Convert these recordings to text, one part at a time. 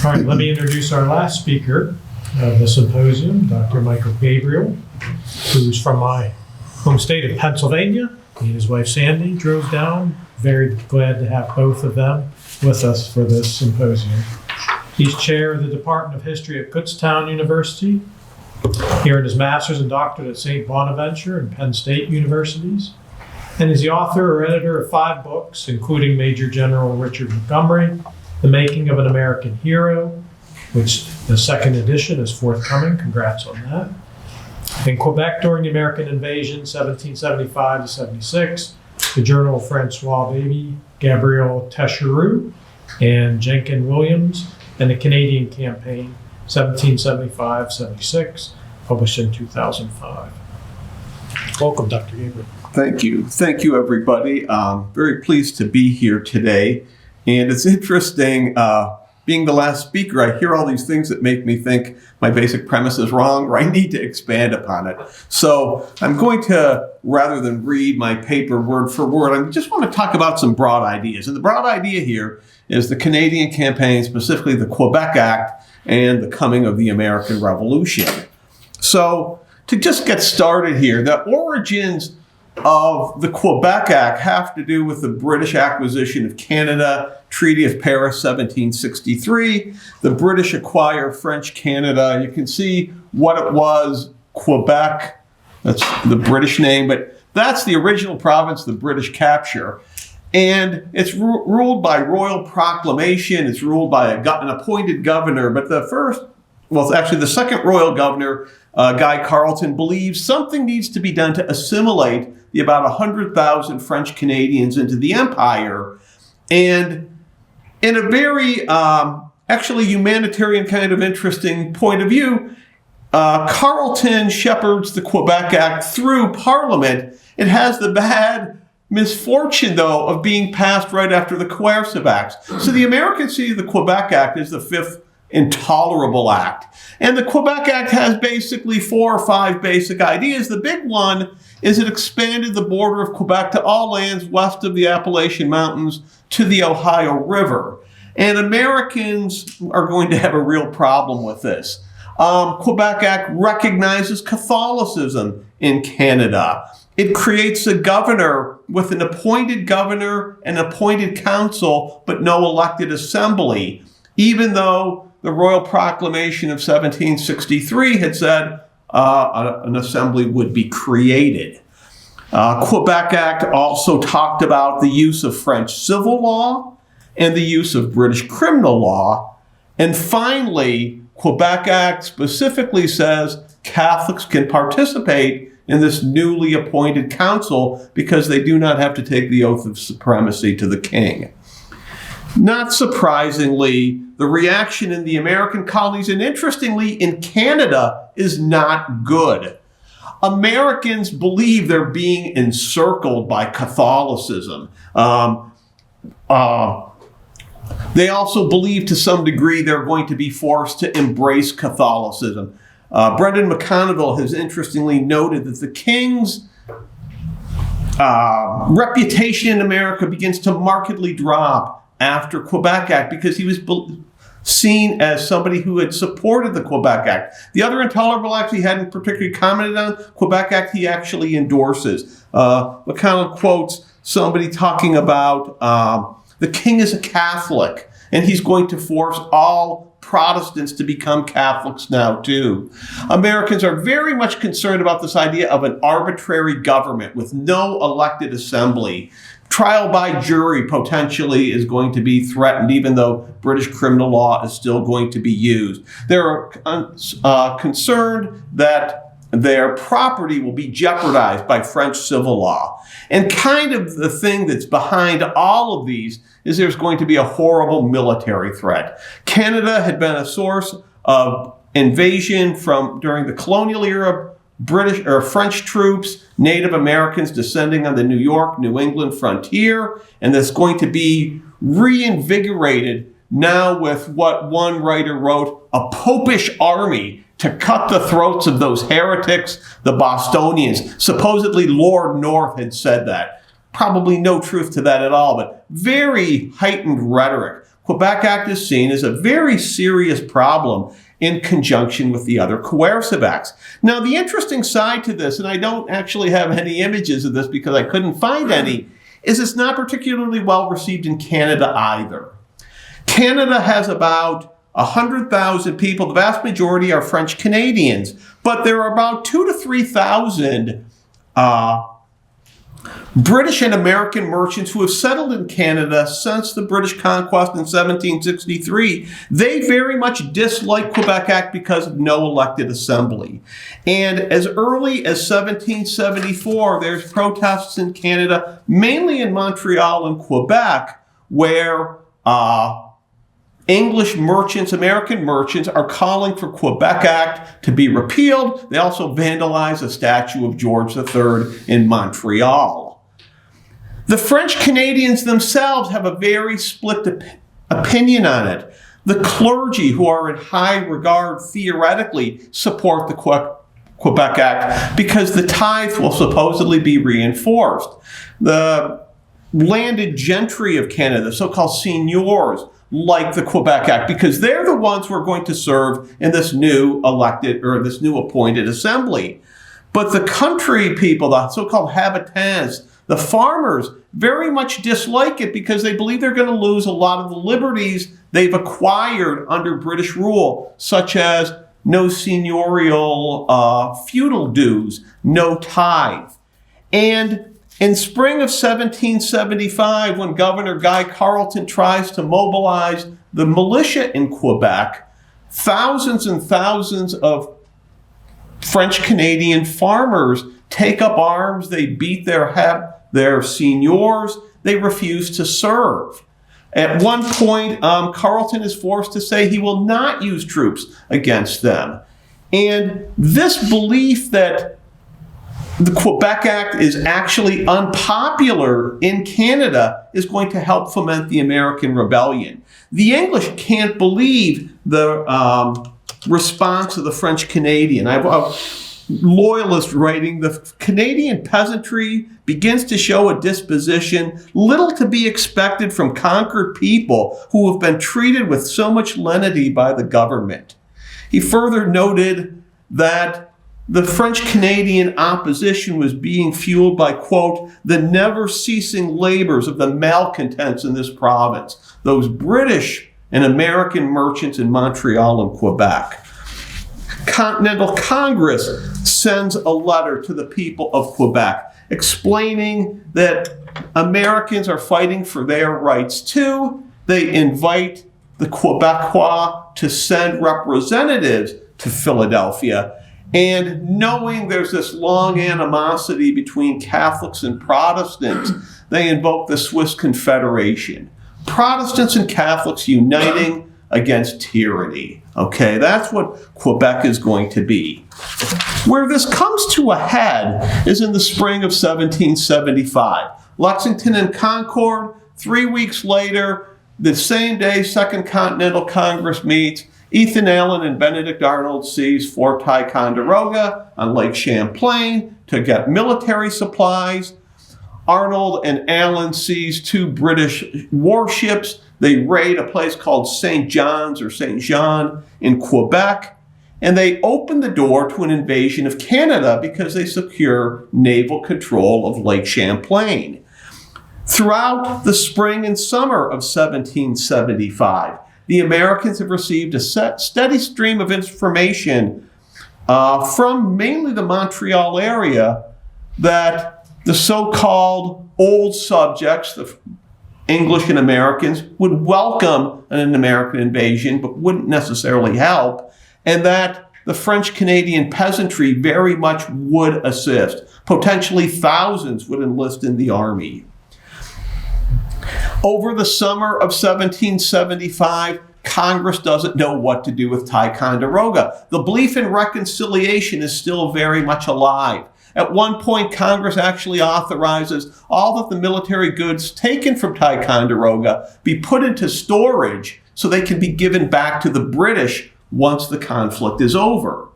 All right, let me introduce our last speaker of the symposium, Dr. Michael Gabriel, who's from my home state of Pennsylvania. He and his wife Sandy drove down. Very glad to have both of them with us for this symposium. He's chair of the Department of History at Kutztown University. He earned his master's and doctorate at St. Bonaventure and Penn State Universities, and is the author or editor of 5 books, including Major General Richard Montgomery, The Making of an American Hero, which the 2nd edition is forthcoming. Congrats on that. In Quebec during the American invasion, 1775 to 76, the Journal of Francois Baby, Gabriel Techeroux, and Jenkin Williams, and the Canadian Campaign, 1775-76, published in 2005. Welcome, Dr. Gabriel. Thank you. Thank you, everybody. Very pleased to be here today. And it's interesting, being the last speaker, I hear all these things that make me think my basic premise is wrong or I need to expand upon it. So I'm going to, rather than read my paper word for word, I just want to talk about some broad ideas. And the broad idea here is the Canadian Campaign, specifically the Quebec Act, and the coming of the American Revolution. So to just get started here, the origins of the Quebec Act have to do with the British acquisition of Canada, Treaty of Paris, 1763. The British acquire French Canada. You can see what it was, Quebec. That's the British name, but that's the original province the British capture. And it's ruled by royal proclamation. It's ruled by an appointed governor. But the second royal governor, Guy Carleton, believes something needs to be done to assimilate the about 100,000 French Canadians into the empire. And in a very actually humanitarian kind of interesting point of view, Carleton shepherds the Quebec Act through Parliament. It has the bad misfortune, though, of being passed right after the Coercive Acts. So the Americans see the Quebec Act as the 5th intolerable act. And the Quebec Act has basically 4 or 5 basic ideas. The big one is it expanded the border of Quebec to all lands west of the Appalachian Mountains to the Ohio River. And Americans are going to have a real problem with this. Quebec Act recognizes Catholicism in Canada. It creates a governor with an appointed governor and appointed council, but no elected assembly, even though the Royal Proclamation of 1763 had said an assembly would be created. Quebec Act also talked about the use of French civil law and the use of British criminal law. And finally, Quebec Act specifically says Catholics can participate in this newly appointed council because they do not have to take the oath of supremacy to the king. Not surprisingly, the reaction in the American colonies, and interestingly in Canada, is not good. Americans believe they're being encircled by Catholicism. They also believe to some degree they're going to be forced to embrace Catholicism. Brendan McConneville has interestingly noted that the king's reputation in America begins to markedly drop after Quebec Act because he was seen as somebody who had supported the Quebec Act. The other intolerable act he hadn't particularly commented on, Quebec Act, he actually endorses. McConnell quotes somebody talking about the king is a Catholic and he's going to force all Protestants to become Catholics now too. Americans are very much concerned about this idea of an arbitrary government with no elected assembly. Trial by jury potentially is going to be threatened, even though British criminal law is still going to be used. They're concerned that their property will be jeopardized by French civil law. And kind of the thing that's behind all of these is there's going to be a horrible military threat. Canada had been a source of invasion during the colonial era, British or French troops, Native Americans descending on the New York, New England frontier, and that's going to be reinvigorated now with what one writer wrote, a popish army to cut the throats of those heretics, the Bostonians. Supposedly Lord North had said that. Probably no truth to that at all, but very heightened rhetoric. Quebec Act is seen as a very serious problem in conjunction with the other coercive acts. Now, the interesting side to this, and I don't actually have any images of this because I couldn't find any, is it's not particularly well received in Canada either. Canada has about 100,000 people. The vast majority are French Canadians, but there are about 2,000 to 3,000 British and American merchants who have settled in Canada since the British conquest in 1763. They very much dislike Quebec Act because of no elected assembly. And as early as 1774, there's protests in Canada, mainly in Montreal and Quebec, where English merchants, American merchants, are calling for Quebec Act to be repealed. They also vandalize a statue of George III in Montreal. The French Canadians themselves have a very split opinion on it. The clergy, who are in high regard theoretically, support the Quebec Act because the tithe will supposedly be reinforced. The landed gentry of Canada, so-called seigneurs, like the Quebec Act because they're the ones who are going to serve in this new elected or this new appointed assembly. But the country people, the so-called habitants, the farmers, very much dislike it because they believe they're going to lose a lot of the liberties they've acquired under British rule, such as no seigneurial feudal dues, no tithe. And in spring of 1775, when Governor Guy Carleton tries to mobilize the militia in Quebec, thousands and thousands of French Canadian farmers take up arms. They beat their seigneurs. They refuse to serve. At one point, Carleton is forced to say he will not use troops against them. And this belief that the Quebec Act is actually unpopular in Canada is going to help foment the American Rebellion. The English can't believe the response of the French Canadian. I have a loyalist writing, the Canadian peasantry begins to show a disposition little to be expected from conquered people who have been treated with so much lenity by the government. He further noted that the French-Canadian opposition was being fueled by, quote, the never-ceasing labors of the malcontents in this province, those British and American merchants in Montreal and Quebec. Continental Congress sends a letter to the people of Quebec explaining that Americans are fighting for their rights too. They invite the Quebecois to send representatives to Philadelphia. And knowing there's this long animosity between Catholics and Protestants, they invoke the Swiss Confederation. Protestants and Catholics uniting against tyranny. Okay, that's what Quebec is going to be. Where this comes to a head is in the spring of 1775. Lexington and Concord, 3 weeks later, the same day Second Continental Congress meets, Ethan Allen and Benedict Arnold seize Fort Ticonderoga on Lake Champlain to get military supplies. Arnold and Allen seize 2 British warships. They raid a place called St. John's or St. Jean in Quebec, and they open the door to an invasion of Canada because they secure naval control of Lake Champlain. Throughout the spring and summer of 1775, the Americans have received a steady stream of information from mainly the Montreal area that the so-called old subjects, the English and Americans, would welcome an American invasion but wouldn't necessarily help, and that the French-Canadian peasantry very much would assist. Potentially thousands would enlist in the army. Over the summer of 1775, Congress doesn't know what to do with Ticonderoga. The belief in reconciliation is still very much alive. At one point, Congress actually authorizes all of the military goods taken from Ticonderoga be put into storage so they can be given back to the British once the conflict is over.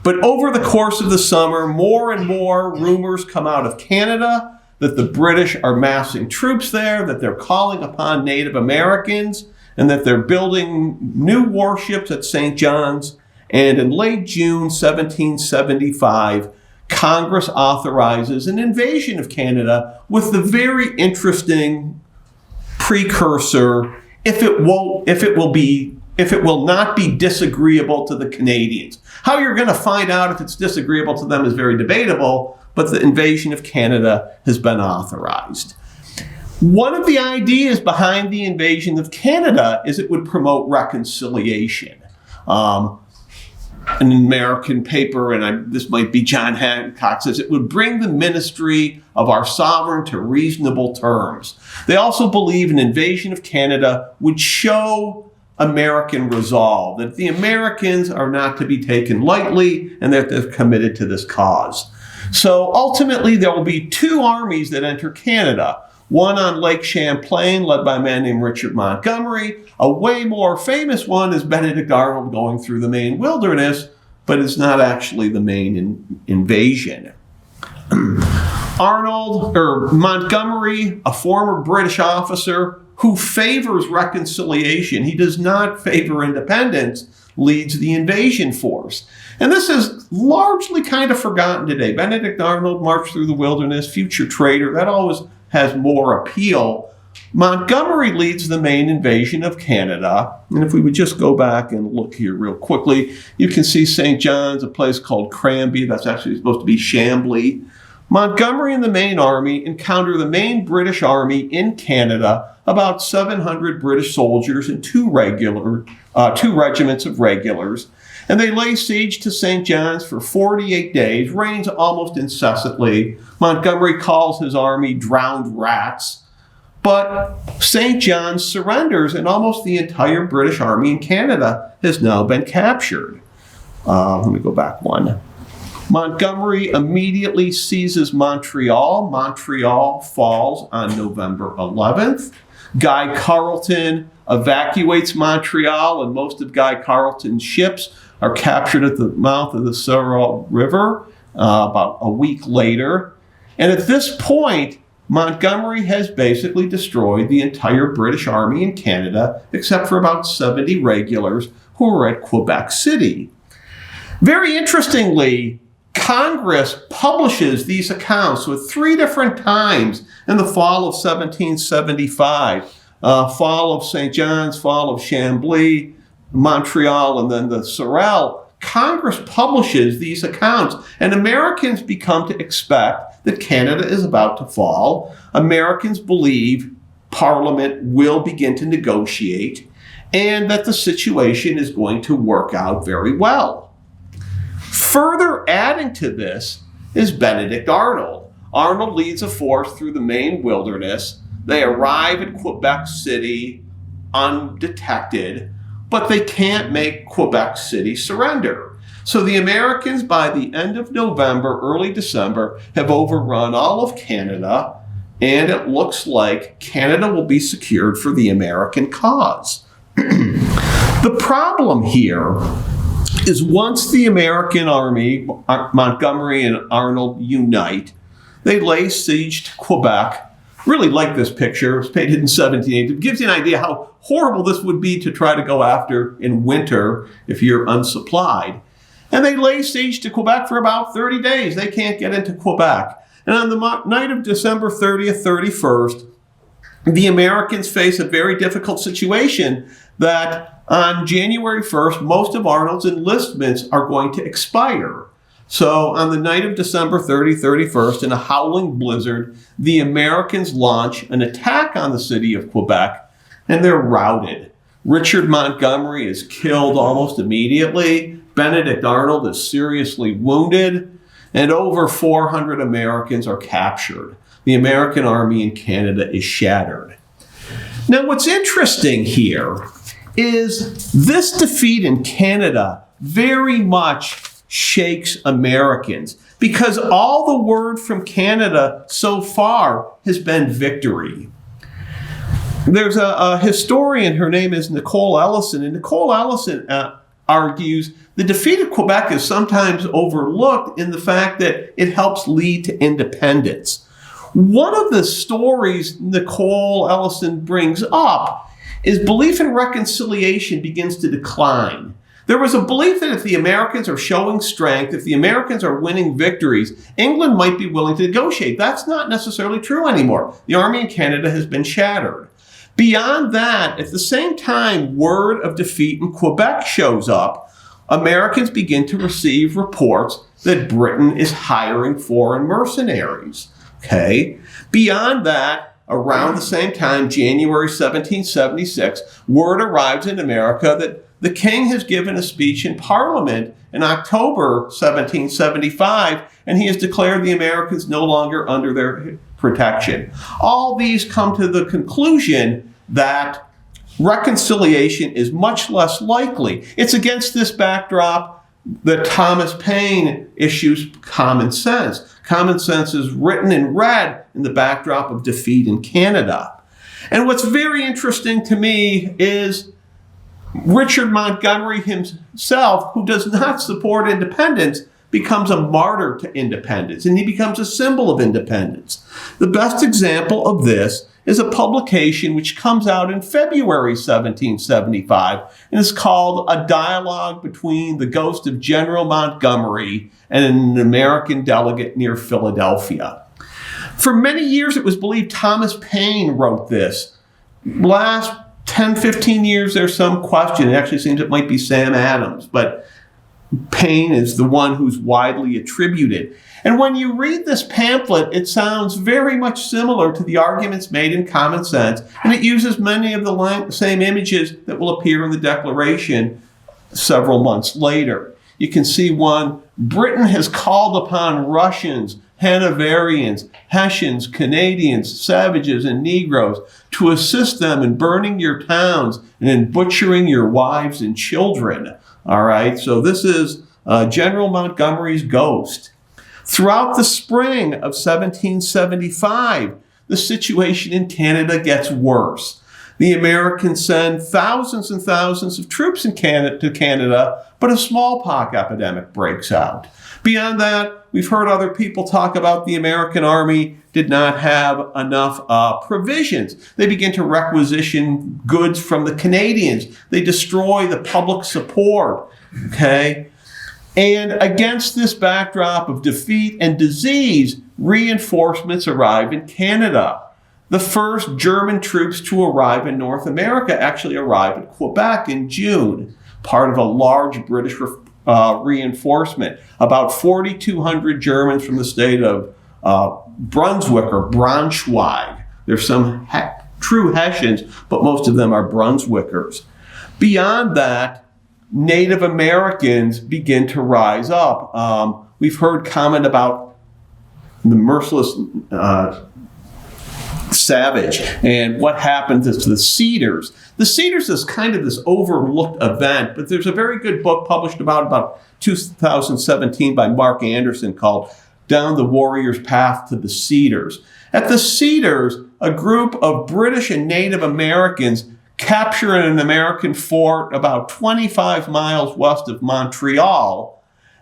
But over the course of the summer, more and more rumors come out of Canada that the British are massing troops there, that they're calling upon Native Americans, and that they're building new warships at St. John's. And in late June 1775, Congress authorizes an invasion of Canada with the very interesting precursor, if it will not be disagreeable to the Canadians. How you're going to find out if it's disagreeable to them is very debatable, but the invasion of Canada has been authorized. One of the ideas behind the invasion of Canada is it would promote reconciliation. An American paper, and this might be John Hancock, says it would bring the ministry of our sovereign to reasonable terms. They also believe an invasion of Canada would show American resolve, that the Americans are not to be taken lightly and that they're committed to this cause. So ultimately, there will be two armies that enter Canada. One on Lake Champlain, led by a man named Richard Montgomery. A way more famous one is Benedict Arnold going through the Maine wilderness, but it's not actually the Maine invasion. Montgomery, a former British officer who favors reconciliation, he does not favor independence, leads the invasion force. And this is largely kind of forgotten today. Benedict Arnold marched through the wilderness, future trader, that always has more appeal. Montgomery leads the Maine invasion of Canada. And if we would just go back and look here real quickly, you can see St. John's, a place called Cranby. That's actually supposed to be Chambly. Montgomery and the Maine Army encounter the main British Army in Canada, about 700 British soldiers and two regiments of regulars. And they lay siege to St. John's for 48 days, rains almost incessantly. Montgomery calls his army drowned rats. But St. John's surrenders, and almost the entire British Army in Canada has now been captured. Let me go back one. Montgomery immediately seizes Montreal. Montreal falls on November 11th. Guy Carleton evacuates Montreal, and most of Guy Carleton's ships are captured at the mouth of the Sorel River about a week later. And at this point, Montgomery has basically destroyed the entire British Army in Canada, except for about 70 regulars who are at Quebec City. Very interestingly, Congress publishes these accounts with three different times in the fall of 1775. Fall of St. John's, fall of Chambly, Montreal, and then the Sorel. Congress publishes these accounts, and Americans become to expect that Canada is about to fall. Americans believe Parliament will begin to negotiate and that the situation is going to work out very well. Further adding to this is Benedict Arnold. Arnold leads a force through the Maine wilderness. They arrive at Quebec City undetected, but they can't make Quebec City surrender. So the Americans, by the end of November, early December, have overrun all of Canada, and it looks like Canada will be secured for the American cause. The problem here is once the American army, Montgomery and Arnold, unite, they lay siege to Quebec. Really like this picture. It was painted in 1780. It gives you an idea how horrible this would be to try to go after in winter if you're unsupplied. And they lay siege to Quebec for about 30 days. They can't get into Quebec. And on the night of December 30th, 31st, the Americans face a very difficult situation that on January 1st, most of Arnold's enlistments are going to expire. So on the night of December 31st, in a howling blizzard, the Americans launch an attack on the city of Quebec, and they're routed. Richard Montgomery is killed almost immediately. Benedict Arnold is seriously wounded, and over 400 Americans are captured. The American army in Canada is shattered. Now, what's interesting here is this defeat in Canada very much shakes Americans, because all the word from Canada so far has been victory. There's a historian, her name is Nicole Ellison, and Nicole Ellison argues the defeat of Quebec is sometimes overlooked in the fact that it helps lead to independence. One of the stories Nicole Ellison brings up is belief in reconciliation begins to decline. There was a belief that if the Americans are showing strength, if the Americans are winning victories, England might be willing to negotiate. That's not necessarily true anymore. The army in Canada has been shattered. Beyond that, at the same time word of defeat in Quebec shows up, Americans begin to receive reports that Britain is hiring foreign mercenaries. Okay? Beyond that, around the same time, January 1776, word arrives in America that the king has given a speech in Parliament in October 1775, and he has declared the Americans no longer under their protection. All these come to the conclusion that reconciliation is much less likely. It's against this backdrop that Thomas Paine issues Common Sense. Common Sense is written and read in the backdrop of defeat in Canada. And what's very interesting to me is Richard Montgomery himself, who does not support independence, becomes a martyr to independence, and he becomes a symbol of independence. The best example of this is a publication which comes out in February 1775, and is called A Dialogue Between the Ghost of General Montgomery and an American Delegate Near Philadelphia. For many years, it was believed Thomas Paine wrote this. Last 10, 15 years, there's some question. It actually seems it might be Sam Adams, but Paine is the one who's widely attributed. And when you read this pamphlet, it sounds very much similar to the arguments made in Common Sense, and it uses many of the same images that will appear in the Declaration several months later. You can see one, Britain has called upon Russians, Hanoverians, Hessians, Canadians, savages, and Negroes to assist them in burning your towns and in butchering your wives and children. All right, so this is General Montgomery's ghost. Throughout the spring of 1775, the situation in Canada gets worse. The Americans send thousands and thousands of troops to Canada, but a smallpox epidemic breaks out. Beyond that, we've heard other people talk about the American army did not have enough provisions. They begin to requisition goods from the Canadians. They destroy the public support, okay? And against this backdrop of defeat and disease, reinforcements arrive in Canada. The first German troops to arrive in North America actually arrive at Quebec in June, part of a large British reinforcement. About 4,200 Germans from the state of Brunswick or Braunschweig. There's some true Hessians, but most of them are Brunswickers. Beyond that, Native Americans begin to rise up. We've heard comment about the merciless savage and what happened to the Cedars. The Cedars is kind of this overlooked event, but there's a very good book published about 2017 by Mark Anderson called Down the Warrior's Path to the Cedars. At the Cedars, a group of British and Native Americans capture an American fort about 25 miles west of Montreal,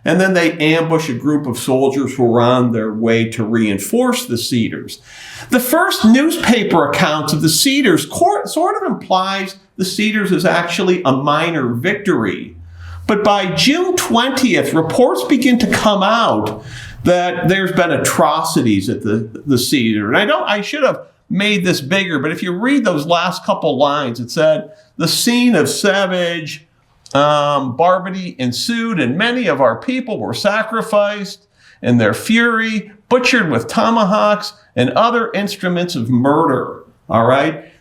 and then they ambush a group of soldiers who were on their way to reinforce the Cedars. The first newspaper accounts of the Cedars sort of implies the Cedars is actually a minor victory. But by June 20th, reports begin to come out that there's been atrocities at the Cedar. And I should have made this bigger, but if you read those last couple lines, it said, the scene of savage barbarity ensued, and many of our people were sacrificed in their fury, butchered with tomahawks and other instruments of murder. All right?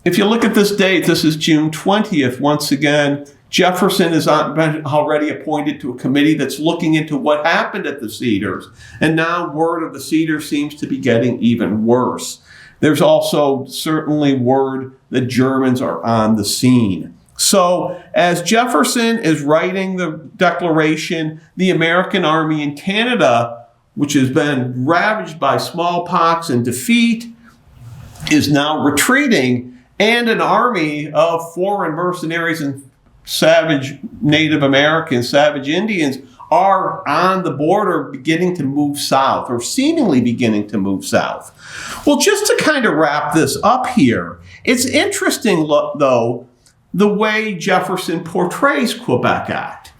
If you look at this date, this is June 20th. Once again, Jefferson has been already appointed to a committee that's looking into what happened at the Cedars. And now word of the Cedars seems to be getting even worse. There's also certainly word that Germans are on the scene. So as Jefferson is writing the Declaration, the American army in Canada, which has been ravaged by smallpox and defeat, is now retreating, and an army of foreign mercenaries and savage Native Americans, savage Indians, are on the border beginning to move south, or seemingly beginning to move south. Well, just to kind of wrap this up here, it's interesting, though, the way Jefferson portrays Quebec Act.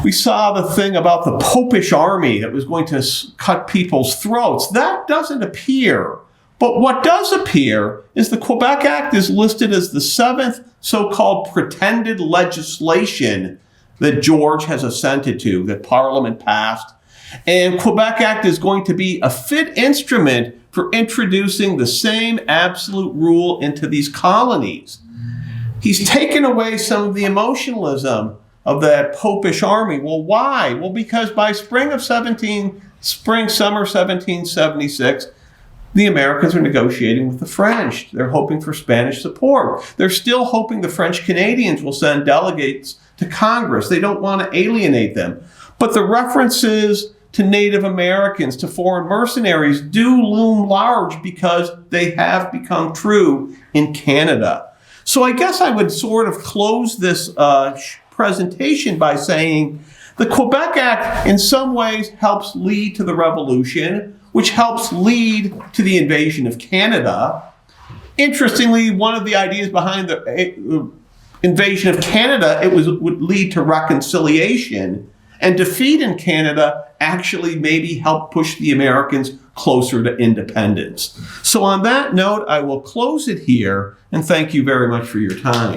We saw the thing about the Popish army that was going to cut people's throats. That doesn't appear. But what does appear is the Quebec Act is listed as the 7th so-called pretended legislation that George has assented to, that Parliament passed. And Quebec Act is going to be a fit instrument for introducing the same absolute rule into these colonies. He's taken away some of the emotionalism of that Popish army. Well, why? Well, because by summer 1776, the Americans are negotiating with the French. They're hoping for Spanish support. They're still hoping the French Canadians will send delegates to Congress. They don't want to alienate them. But the references to Native Americans, to foreign mercenaries, do loom large because they have become true in Canada. So I guess I would sort of close this presentation by saying the Quebec Act in some ways helps lead to the Revolution, which helps lead to the invasion of Canada. Interestingly, one of the ideas behind the invasion of Canada, would lead to reconciliation, and defeat in Canada actually maybe help push the Americans closer to independence. So on that note, I will close it here, and thank you very much for your time.